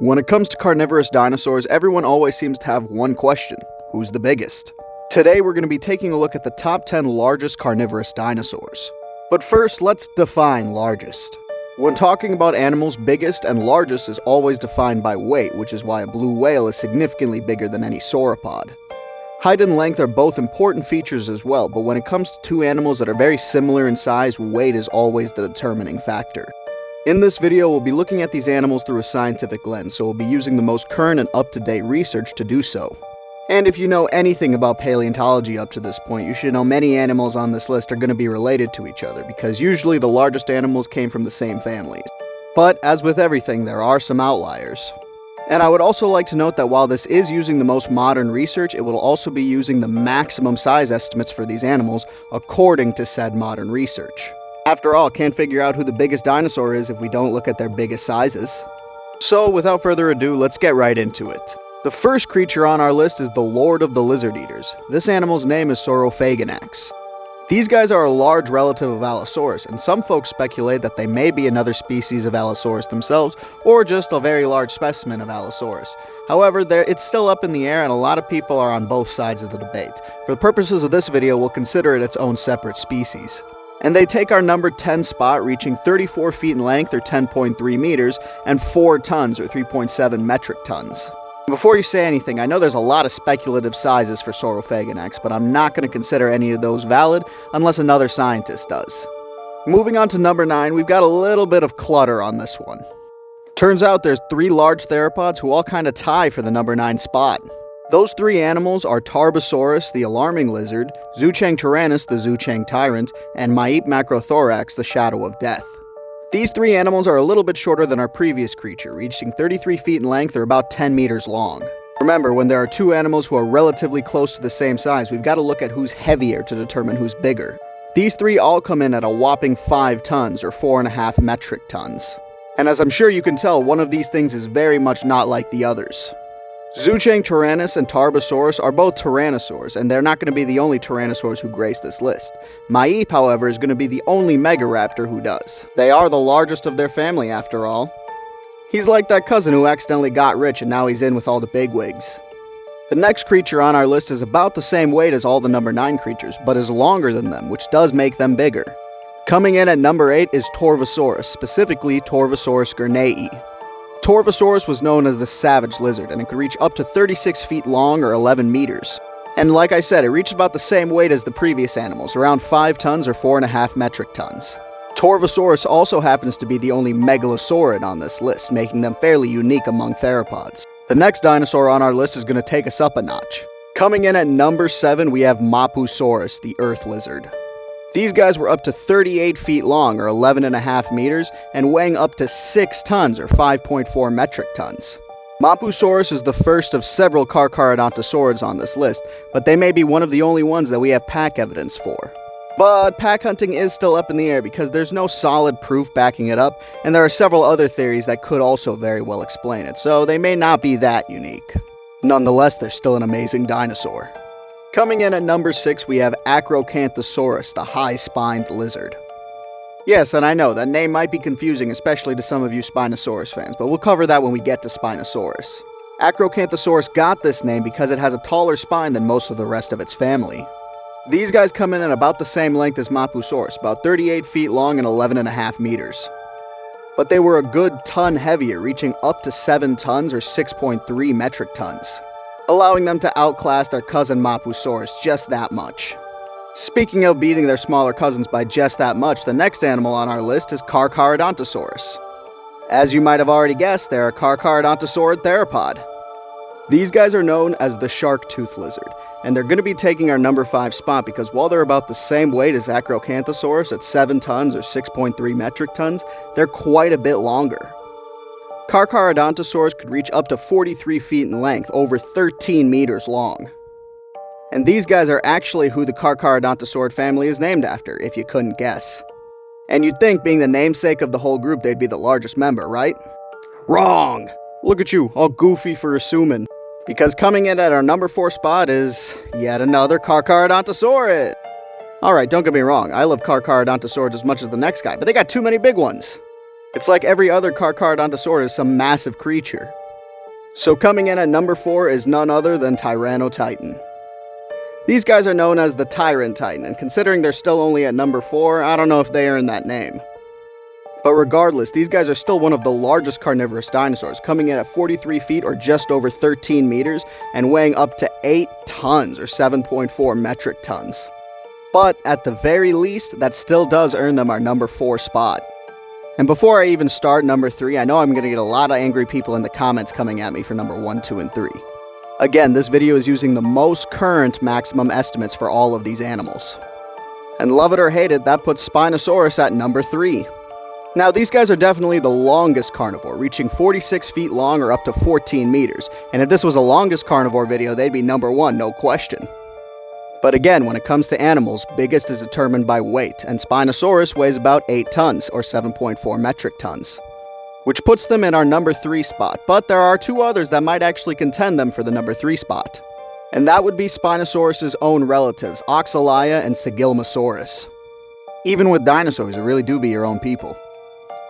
When it comes to carnivorous dinosaurs, everyone always seems to have one question: who's the biggest? Today we're going to be taking a look at the top 10 largest carnivorous dinosaurs. But first, let's define largest. When talking about animals, biggest and largest is always defined by weight, which is why a blue whale is significantly bigger than any sauropod. Height and length are both important features as well, but when it comes to two animals that are very similar in size, weight is always the determining factor. In this video, we'll be looking at these animals through a scientific lens, so we'll be using the most current and up-to-date research to do so. And if you know anything about paleontology up to this point, you should know many animals on this list are going to be related to each other, because usually the largest animals came from the same families. But as with everything, there are some outliers. And I would also like to note that while this is using the most modern research, it will also be using the maximum size estimates for these animals according to said modern research. After all, can't figure out who the biggest dinosaur is if we don't look at their biggest sizes. So without further ado, let's get right into it. The first creature on our list is the Lord of the Lizard Eaters. This animal's name is Saurophaganax. These guys are a large relative of Allosaurus, and some folks speculate that they may be another species of Allosaurus themselves, or just a very large specimen of Allosaurus. However, it's still up in the air, and a lot of people are on both sides of the debate. For the purposes of this video, we'll consider it its own separate species. And they take our number 10 spot, reaching 34 feet in length, or 10.3 meters, and 4 tons, or 3.7 metric tons. Before you say anything, I know there's a lot of speculative sizes for Saurophaganax, but I'm not going to consider any of those valid unless another scientist does. Moving on to number 9, we've got a little bit of clutter on this one. Turns out there's 3 large theropods who all kind of tie for the number 9 spot. Those 3 animals are Torvosaurus, the alarming lizard, Zhucheng tyrannus, the Zhucheng tyrant, and Macrothorax, the shadow of death. These 3 animals are a little bit shorter than our previous creature, reaching 33 feet in length or about 10 meters long. Remember, when there are 2 animals who are relatively close to the same size, we've got to look at who's heavier to determine who's bigger. These 3 all come in at a whopping 5 tons or 4.5 metric tons. And as I'm sure you can tell, one of these things is very much not like the others. Zhucheng tyrannus and Torvosaurus are both tyrannosaurs, and they're not going to be the only tyrannosaurs who grace this list. Maip, however, is going to be the only megaraptor who does. They are the largest of their family, after all. He's like that cousin who accidentally got rich and now he's in with all the bigwigs. The next creature on our list is about the same weight as all the number 9 creatures, but is longer than them, which does make them bigger. Coming in at number 8 is Torvosaurus, specifically Torvosaurus gurnei. Torvosaurus was known as the savage lizard, and it could reach up to 36 feet long or 11 meters. And like I said, it reached about the same weight as the previous animals, around 5 tons or 4.5 metric tons. Torvosaurus also happens to be the only megalosaurid on this list, making them fairly unique among theropods. The next dinosaur on our list is going to take us up a notch. Coming in at number 7, we have Mapusaurus, the earth lizard. These guys were up to 38 feet long, or 11.5 meters, and weighing up to 6 tons, or 5.4 metric tons. Mapusaurus is the first of several Carcharodontosaurids on this list, but they may be one of the only ones that we have pack evidence for. But pack hunting is still up in the air because there's no solid proof backing it up, and there are several other theories that could also very well explain it, so they may not be that unique. Nonetheless, they're still an amazing dinosaur. Coming in at number 6, we have Acrocanthosaurus, the high-spined lizard. Yes, and I know, that name might be confusing, especially to some of you Spinosaurus fans, but we'll cover that when we get to Spinosaurus. Acrocanthosaurus got this name because it has a taller spine than most of the rest of its family. These guys come in at about the same length as Mapusaurus, about 38 feet long and 11.5 meters. But they were a good ton heavier, reaching up to 7 tons or 6.3 metric tons. Allowing them to outclass their cousin Mapusaurus just that much. Speaking of beating their smaller cousins by just that much, the next animal on our list is Carcharodontosaurus. As you might have already guessed, they're a Carcharodontosaurid theropod. These guys are known as the shark-tooth lizard, and they're going to be taking our number 5 spot because while they're about the same weight as Acrocanthosaurus at 7 tons or 6.3 metric tons, they're quite a bit longer. Carcharodontosaurus could reach up to 43 feet in length, over 13 meters long. And these guys are actually who the Carcharodontosaurid family is named after, if you couldn't guess. And you'd think, being the namesake of the whole group, they'd be the largest member, right? Wrong! Look at you, all goofy for assuming. Because coming in at our number 4 spot is yet another Carcharodontosaurid. Alright, don't get me wrong, I love Carcharodontosaurus as much as the next guy, but they got too many big ones. It's like every other Carcharodontosaurus is some massive creature. So coming in at number 4 is none other than Tyrannotitan. These guys are known as the Tyrant Titan, and considering they're still only at number 4, I don't know if they earn that name. But regardless, these guys are still one of the largest carnivorous dinosaurs, coming in at 43 feet or just over 13 meters, and weighing up to 8 tons or 7.4 metric tons. But at the very least, that still does earn them our number 4 spot. And before I even start number 3, I know I'm going to get a lot of angry people in the comments coming at me for number 1, 2, and 3. Again, this video is using the most current maximum estimates for all of these animals. And love it or hate it, that puts Spinosaurus at number 3. Now, these guys are definitely the longest carnivore, reaching 46 feet long or up to 14 meters. And if this was a longest carnivore video, they'd be number 1, no question. But again, when it comes to animals, biggest is determined by weight, and Spinosaurus weighs about 8 tons, or 7.4 metric tons, which puts them in our number 3 spot, but there are 2 others that might actually contend them for the number 3 spot. And that would be Spinosaurus' own relatives, Oxalia and Sigilmosaurus. Even with dinosaurs, it really do be your own people.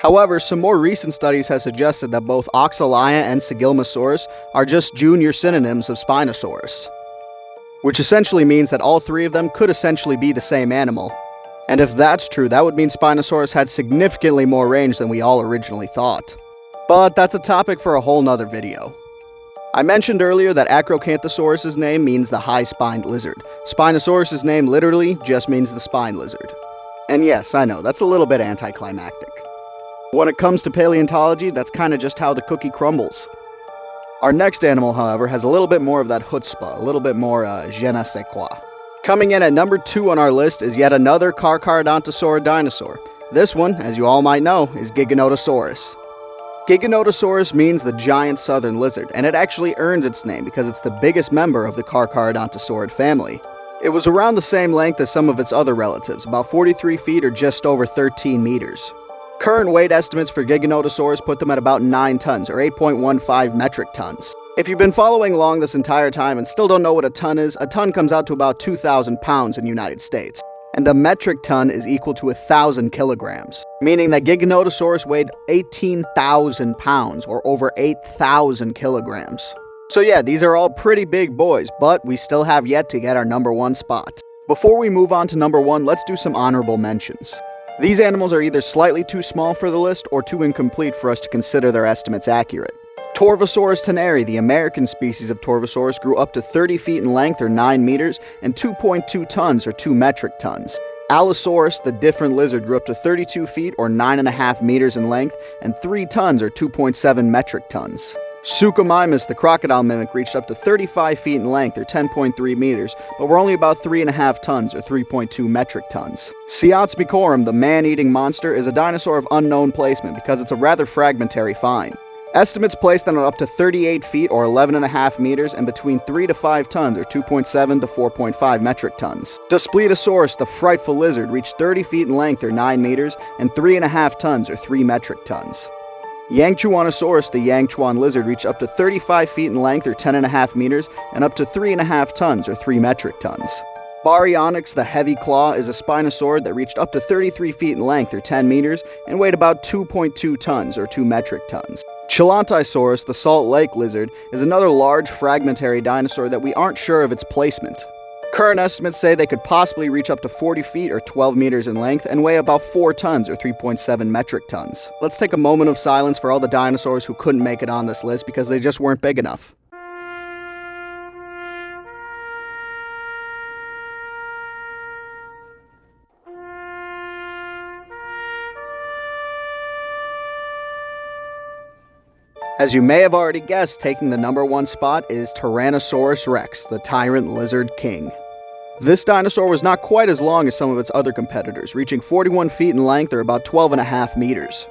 However, some more recent studies have suggested that both Oxalia and Sigilmosaurus are just junior synonyms of Spinosaurus, which essentially means that all 3 of them could essentially be the same animal. And if that's true, that would mean Spinosaurus had significantly more range than we all originally thought. But that's a topic for a whole nother video. I mentioned earlier that Acrocanthosaurus' name means the high-spined lizard. Spinosaurus' name literally just means the spine lizard. And yes, I know, that's a little bit anticlimactic. When it comes to paleontology, that's kinda just how the cookie crumbles. Our next animal, however, has a little bit more of that chutzpah, a little bit more je ne sais quoi. Coming in at number 2 on our list is yet another Carcharodontosaurus dinosaur. This one, as you all might know, is Giganotosaurus. Giganotosaurus means the giant southern lizard, and it actually earns its name because it's the biggest member of the Carcharodontosaurid family. It was around the same length as some of its other relatives, about 43 feet or just over 13 meters. Current weight estimates for Giganotosaurus put them at about 9 tons, or 8.15 metric tons. If you've been following along this entire time and still don't know what a ton is, a ton comes out to about 2,000 pounds in the United States. And a metric ton is equal to 1,000 kilograms, meaning that Giganotosaurus weighed 18,000 pounds, or over 8,000 kilograms. So yeah, these are all pretty big boys, but we still have yet to get our number 1 spot. Before we move on to number 1, let's do some honorable mentions. These animals are either slightly too small for the list or too incomplete for us to consider their estimates accurate. Torvosaurus teneri, the American species of Torvosaurus, grew up to 30 feet in length or 9 meters and 2.2 tons or 2 metric tons. Allosaurus, the different lizard, grew up to 32 feet or 9.5 meters in length and 3 tons or 2.7 metric tons. Suchomimus, the crocodile mimic, reached up to 35 feet in length or 10.3 meters, but were only about 3.5 tons or 3.2 metric tons. Siatsmicorum, the man-eating monster, is a dinosaur of unknown placement because it's a rather fragmentary find. Estimates place them at up to 38 feet or 11.5 meters and between 3 to 5 tons or 2.7 to 4.5 metric tons. Daspletosaurus, the frightful lizard, reached 30 feet in length or 9 meters and 3.5 tons or 3 metric tons. Yangchuanosaurus, the Yangchuan lizard, reached up to 35 feet in length or 10.5 meters and up to 3.5 tons or 3 metric tons. Baryonyx, the heavy claw, is a spinosaurid that reached up to 33 feet in length or 10 meters and weighed about 2.2 tons or 2 metric tons. Chelantosaurus, the Salt Lake lizard, is another large fragmentary dinosaur that we aren't sure of its placement. Current estimates say they could possibly reach up to 40 feet or 12 meters in length and weigh about 4 tons or 3.7 metric tons. Let's take a moment of silence for all the dinosaurs who couldn't make it on this list because they just weren't big enough. As you may have already guessed, taking the number 1 spot is Tyrannosaurus rex, the tyrant lizard king. This dinosaur was not quite as long as some of its other competitors, reaching 41 feet in length or about 12.5 meters.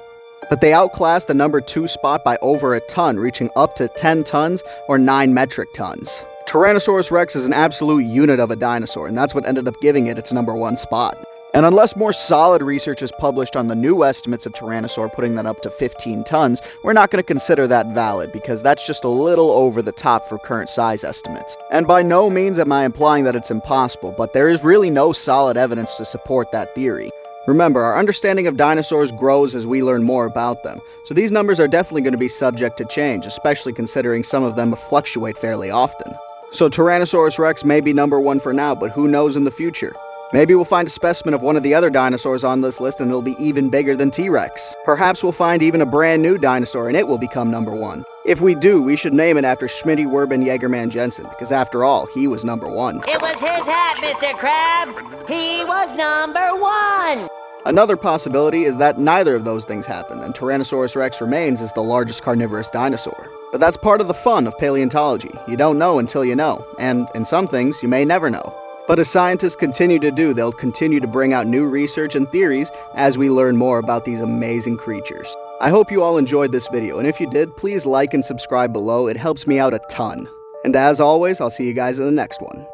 But they outclassed the number 2 spot by over a ton, reaching up to 10 tons or 9 metric tons. Tyrannosaurus rex is an absolute unit of a dinosaur, and that's what ended up giving it its number 1 spot. And unless more solid research is published on the new estimates of Tyrannosaur putting that up to 15 tons, we're not going to consider that valid because that's just a little over the top for current size estimates. And by no means am I implying that it's impossible, but there is really no solid evidence to support that theory. Remember, our understanding of dinosaurs grows as we learn more about them, so these numbers are definitely going to be subject to change, especially considering some of them fluctuate fairly often. So Tyrannosaurus rex may be number 1 for now, but who knows in the future? Maybe we'll find a specimen of one of the other dinosaurs on this list and it'll be even bigger than T-Rex. Perhaps we'll find even a brand new dinosaur and it will become number 1. If we do, we should name it after Schmitty Werben Jagerman Jensen, because after all, he was number 1. It was his hat, Mr. Krabs! He was number 1! Another possibility is that neither of those things happen, and Tyrannosaurus rex remains as the largest carnivorous dinosaur. But that's part of the fun of paleontology. You don't know until you know, and in some things, you may never know. But as scientists continue to do, they'll continue to bring out new research and theories as we learn more about these amazing creatures. I hope you all enjoyed this video, and if you did, please like and subscribe below. It helps me out a ton. And as always, I'll see you guys in the next one.